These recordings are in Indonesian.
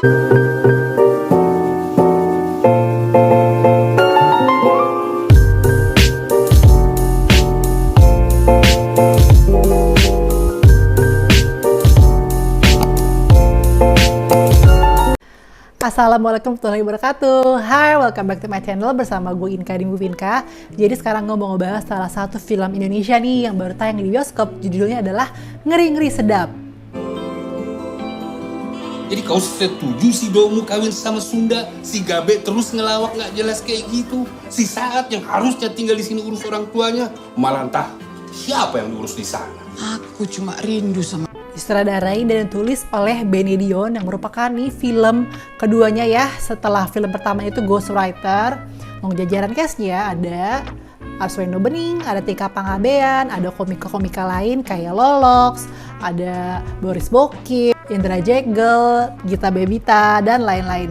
Assalamualaikum warahmatullahi wabarakatuh. Hai, welcome back to my channel bersama gue Inka di Movinka. Jadi sekarang gue mau ngebahas salah satu film Indonesia nih yang baru tayang di bioskop. Judulnya adalah Ngeri-Ngeri Sedap. Jadi kau setuju si Domu kawin sama Sunda, si Gabe terus ngelawak nggak jelas kayak gitu. Si Saat yang harusnya tinggal di sini urus orang tuanya, malah entah siapa yang diurus di sana. Aku cuma rindu sama... Disutradarai dan ditulis oleh Benny Dion yang merupakan nih film keduanya ya setelah film pertama itu Ghostwriter. Jajaran cast-nya ada Arswendo Bening, ada Tika Panggabean, ada komika-komika lain kayak Lolox, ada Boris Bokim, Indra Jegel, Gita Bebita, dan lain-lain.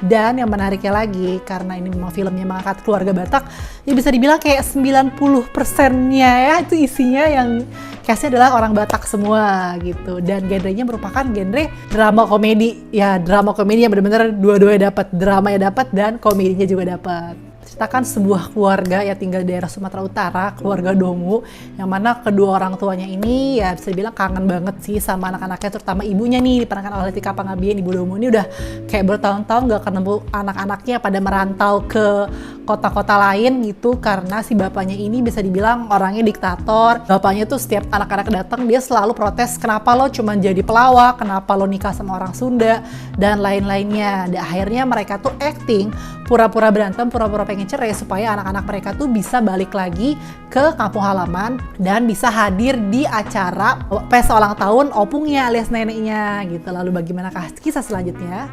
Dan yang menariknya lagi, karena ini memang filmnya mengangkat keluarga Batak, ya bisa dibilang kayak 90%-nya ya itu isinya yang cast-nya adalah orang Batak semua gitu. Dan genrenya merupakan genre drama komedi. Ya drama komedi yang benar-benar dua-duanya dapat, dramanya dapat dan komedinya juga dapat. Ceritakan sebuah keluarga yang tinggal di daerah Sumatera Utara, keluarga Domu, yang mana kedua orang tuanya ini ya bisa dibilang kangen banget sih sama anak-anaknya, terutama ibunya nih diperankan oleh Tika Panggabean. Ibu Domu ini udah kayak bertahun-tahun gak ketemu anak-anaknya pada merantau ke kota-kota lain gitu, karena si bapaknya ini bisa dibilang orangnya diktator. Bapaknya tuh setiap anak-anak datang dia selalu protes, kenapa lo cuma jadi pelawak, kenapa lo nikah sama orang Sunda, dan lain-lainnya. Dan akhirnya mereka tuh acting, pura-pura berantem, pura-pura pengen cerai supaya anak-anak mereka tuh bisa balik lagi ke kampung halaman dan bisa hadir di acara pesta ulang tahun opungnya alias neneknya gitu. Lalu bagaimanakah kisah selanjutnya?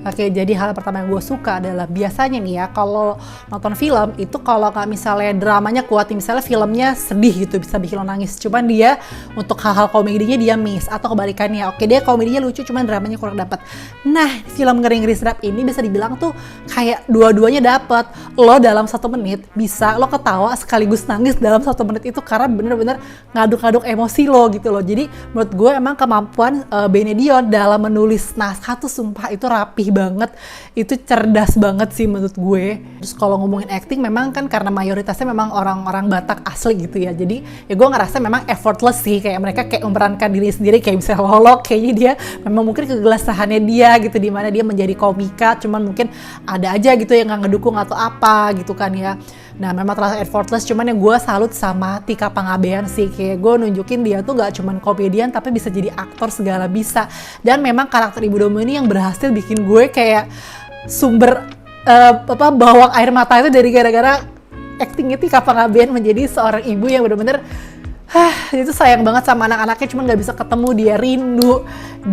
Oke, jadi hal pertama yang gue suka adalah biasanya nih ya kalau nonton film itu kalau nggak misalnya dramanya kuat, misalnya filmnya sedih gitu bisa bikin lo nangis, cuman dia untuk hal-hal komedinya dia miss, atau kebalikannya oke dia komedinya lucu cuman dramanya kurang dapat. Nah film Ngeri-Ngeri Sedap ini bisa dibilang tuh kayak dua-duanya dapat. Lo dalam 1 menit bisa lo ketawa sekaligus nangis dalam 1 menit itu karena bener-bener ngaduk-ngaduk emosi lo gitu loh. Jadi menurut gue emang kemampuan Benny Dion dalam menulis naskah tuh sumpah itu rapih banget, itu cerdas banget sih menurut gue. Terus kalau ngomongin acting memang kan karena mayoritasnya memang orang-orang Batak asli gitu ya, jadi ya gue ngerasa memang effortless sih, kayak mereka kayak memerankan diri sendiri, kayak misalnya Lolok kayaknya dia memang mungkin kegelasahannya dia gitu, dimana dia menjadi komika cuman mungkin ada aja gitu yang nggak ngedukung atau apa gitu kan ya. Nah memang terlalu effortless, cuman yang gue salut sama Tika Panggabean sih, kayak gue nunjukin dia tuh gak cuman komedian tapi bisa jadi aktor segala bisa. Dan memang karakter Ibu Domu ini yang berhasil bikin gue kayak sumber bawang air mata itu dari gara-gara actingnya Tika Panggabean menjadi seorang ibu yang benar-benar itu sayang banget sama anak-anaknya cuman gak bisa ketemu, dia rindu,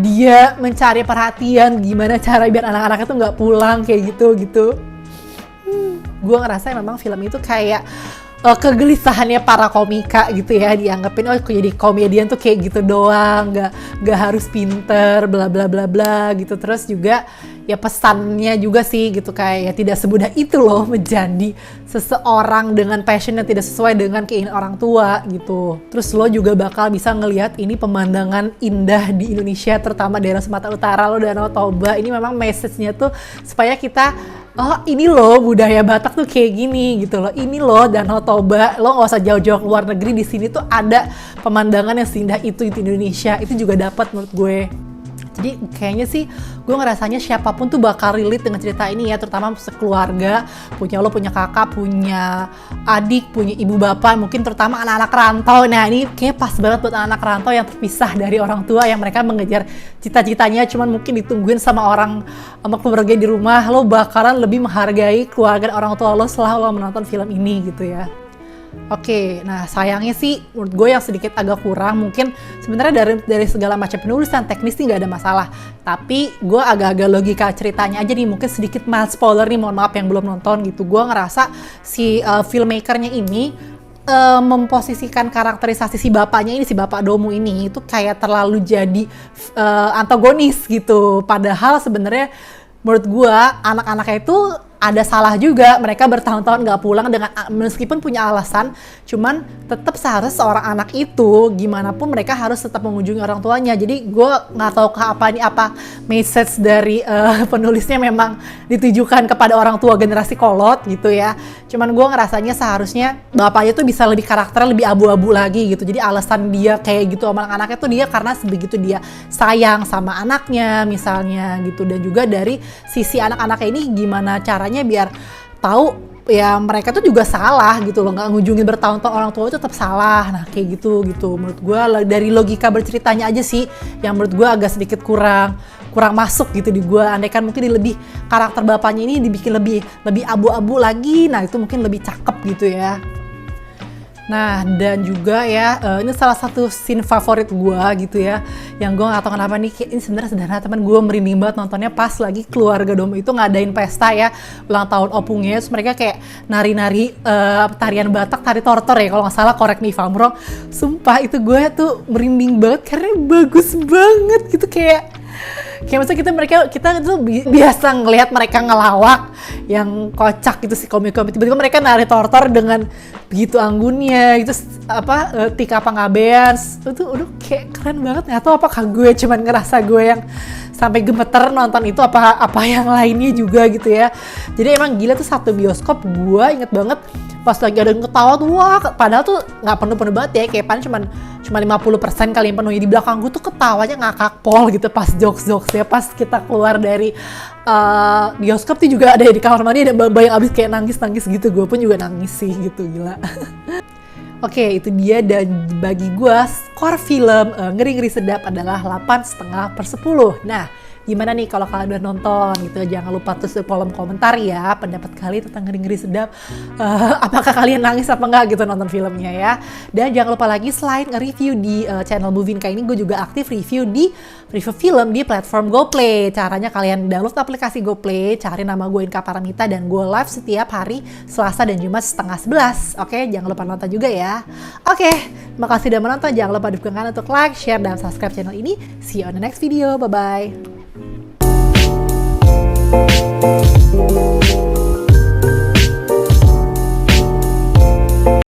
dia mencari perhatian gimana cara biar anak-anaknya tuh gak pulang kayak gitu. Gue ngerasa memang film itu kayak kegelisahannya para komika gitu ya, dianggapin oh jadi komedian tuh kayak gitu doang, nggak harus pinter bla bla bla bla gitu. Terus juga ya pesannya juga sih gitu, kayak ya tidak semudah itu loh menjadi seseorang dengan passion yang tidak sesuai dengan keinginan orang tua gitu. Terus lo juga bakal bisa ngelihat ini pemandangan indah di Indonesia, terutama daerah Sumatera Utara, lo Danau Toba. Ini memang message-nya tuh supaya kita oh ini loh budaya Batak tuh kayak gini gitu loh, ini loh Danau Toba, lo nggak usah jauh-jauh keluar negeri, di sini tuh ada pemandangan yang seindah itu di Indonesia. Itu juga dapat menurut gue. Jadi kayaknya sih gue ngerasanya siapapun tuh bakal relate dengan cerita ini ya, terutama sekeluarga, punya lo, punya kakak, punya adik, punya ibu bapak, mungkin terutama anak-anak rantau. Nah ini kayak pas banget buat anak-anak rantau yang terpisah dari orang tua, yang mereka mengejar cita-citanya cuman mungkin ditungguin sama keluarga di rumah. Lo bakalan lebih menghargai keluarga orang tua lo setelah lo menonton film ini gitu ya. Oke, nah sayangnya sih menurut gue yang sedikit agak kurang, mungkin sebenarnya dari segala macam penulisan teknis sih nggak ada masalah, tapi gue agak-agak logika ceritanya aja nih, mungkin sedikit mild spoiler nih, mohon maaf yang belum nonton gitu. Gue ngerasa si filmmakernya ini memposisikan karakterisasi si bapaknya ini, si bapak Domu ini itu kayak terlalu jadi antagonis gitu, padahal sebenarnya menurut gue anak-anaknya itu ada salah juga mereka bertahun-tahun nggak pulang dengan meskipun punya alasan, cuman tetap seharusnya seorang anak itu gimana pun mereka harus tetap mengunjungi orang tuanya. Jadi gue nggak tahu apa message dari penulisnya memang ditujukan kepada orang tua generasi kolot gitu ya. Cuman gue ngerasanya seharusnya bapaknya tuh bisa lebih karakternya lebih abu-abu lagi gitu. Jadi alasan dia kayak gitu sama anaknya tuh dia karena sebegitu dia sayang sama anaknya misalnya gitu. Dan juga dari sisi anak-anaknya ini gimana caranya biar tahu ya mereka tuh juga salah gitu loh, nggak ngunjungin bertahun-tahun orang tua itu tetap salah. Nah kayak gitu menurut gue dari logika berceritanya aja sih yang menurut gue agak sedikit kurang masuk gitu di gue. Andaikan mungkin lebih karakter bapaknya ini dibikin lebih abu-abu lagi, nah itu mungkin lebih cakep gitu ya. Nah dan juga ya ini salah satu scene favorit gue gitu ya, yang gue gak tau kenapa nih, ini sebenarnya sederhana teman, gue merinding banget nontonnya pas lagi keluarga Domo itu ngadain pesta ya ulang tahun opungnya. Terus mereka kayak nari-nari tarian Batak, tari tortor ya kalau gak salah, korek nih Famro. Sumpah itu gue tuh merinding banget karena bagus banget gitu, kayak maksudnya kita tuh biasa ngelihat mereka ngelawak yang kocak gitu sih, komik-komik, tiba-tiba mereka nari tortor dengan begitu anggunnya gitu, Tika Panggabean itu udah kayak keren banget. Nggak tahu apakah gue cuman ngerasa gue yang sampai gemeter nonton itu, apa yang lainnya juga gitu ya. Jadi emang gila tuh satu bioskop, gue inget banget pas lagi ada yang ketawa tuh, wah padahal tuh nggak penuh banget ya, kayak paling cuma 50% kali yang penuh. Di belakang gue tuh ketawanya ngakak pol gitu pas jokes-jokesnya. Pas kita keluar dari bioskop tuh juga ada di kamar mandi ada mbak yang abis kayak nangis gitu, gue pun juga nangis sih gitu, gila. Oke, itu dia, dan bagi gue skor film Ngeri-Ngeri Sedap adalah 8,5/10. Nah, gimana nih kalau kalian udah nonton gitu? Jangan lupa tulis di kolom komentar ya pendapat kalian tentang Ngeri-Ngeri Sedap. Apakah kalian nangis apa enggak gitu nonton filmnya ya? Dan jangan lupa lagi, selain nge-review di channel Buvinka ini, gue juga aktif review film di platform GoPlay. Caranya kalian download aplikasi GoPlay, cari nama gue Inka Paramita, dan gue live setiap hari Selasa dan Jumat 10:30. Oke, jangan lupa nonton juga ya. Oke, makasih udah menonton. Jangan lupa dukungan untuk like, share, dan subscribe channel ini. See you on the next video. Bye-bye.